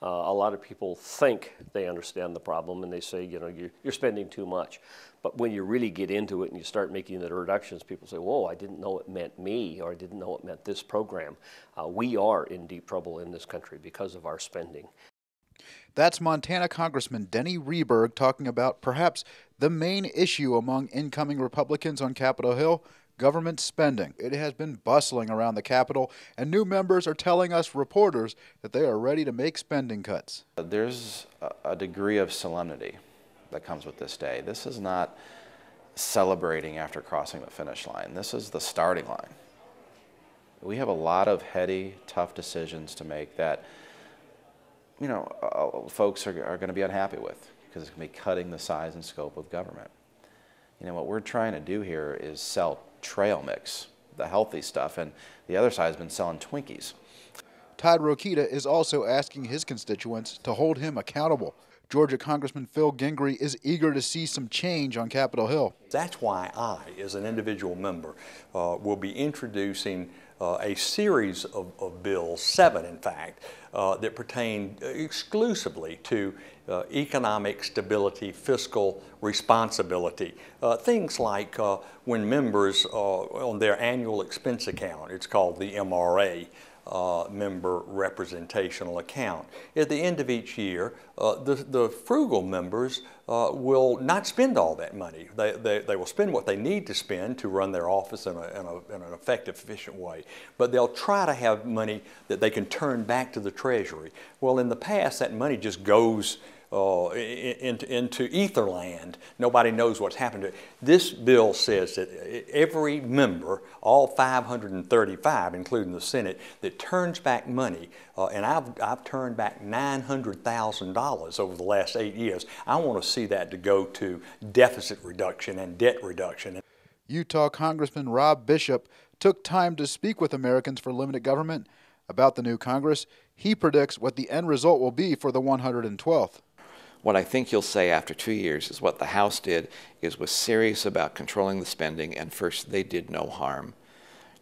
A lot of people think they understand the problem and they say, you know, you're spending too much. But when you really get into it and you start making the reductions, people say, whoa, I didn't know it meant me, or I didn't know it meant this program. We are in deep trouble in this country because of our spending. That's Montana Congressman Denny Rehberg talking about perhaps the main issue among incoming Republicans on Capitol Hill: government spending. It has been bustling around the Capitol, and new members are telling us reporters that they are ready to make spending cuts. There's a degree of solemnity that comes with this day. This is not celebrating after crossing the finish line. This is the starting line. We have a lot of heady, tough decisions to make that, you know, folks are going to be unhappy with, because it's going to be cutting the size and scope of government. You know, what we're trying to do here is sell trail mix, the healthy stuff, and the other side has been selling Twinkies. Todd Rokita is also asking his constituents to hold him accountable. Georgia Congressman Phil Gingrey is eager to see some change on Capitol Hill. That's why I, as an individual member, will be introducing a series of bills, 7 in fact, that pertain exclusively to economic stability, fiscal responsibility. Things like when members on their annual expense account, it's called the MRA, member representational account. At the end of each year, the frugal members will not spend all that money. They will spend what they need to spend to run their office in an effective, efficient way. But they'll try to have money that they can turn back to the Treasury. Well, in the past, that money just goes into ether land. Nobody knows what's happened to it. This bill says that every member, all 535, including the Senate, that turns back money, and I've turned back $900,000 over the last 8 years. I want to see that to go to deficit reduction and debt reduction. Utah Congressman Rob Bishop took time to speak with Americans for Limited Government about the new Congress. He predicts what the end result will be for the 112th. What I think you'll say after 2 years is what the House did was serious about controlling the spending, and first they did no harm.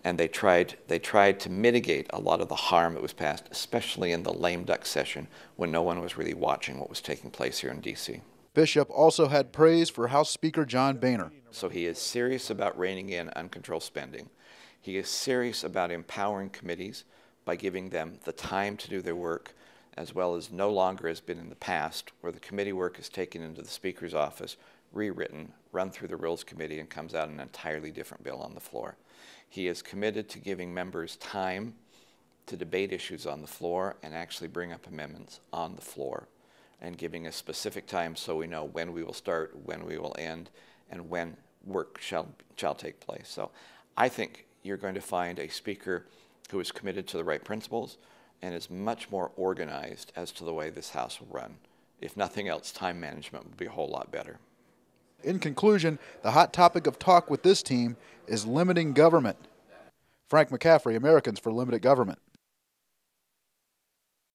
And they tried to mitigate a lot of the harm that was passed, especially in the lame duck session when no one was really watching what was taking place here in D.C. Bishop also had praise for House Speaker John Boehner. So he is serious about reining in uncontrolled spending. He is serious about empowering committees by giving them the time to do their work, as well as no longer has been in the past, where the committee work is taken into the Speaker's office, rewritten, run through the Rules Committee, and comes out an entirely different bill on the floor. He is committed to giving members time to debate issues on the floor and actually bring up amendments on the floor, and giving a specific time so we know when we will start, when we will end, and when work shall take place. So I think you're going to find a Speaker who is committed to the right principles and is much more organized as to the way this House will run. If nothing else, time management will be a whole lot better. In conclusion, the hot topic of talk with this team is limiting government. Frank McCaffrey, Americans for Limited Government.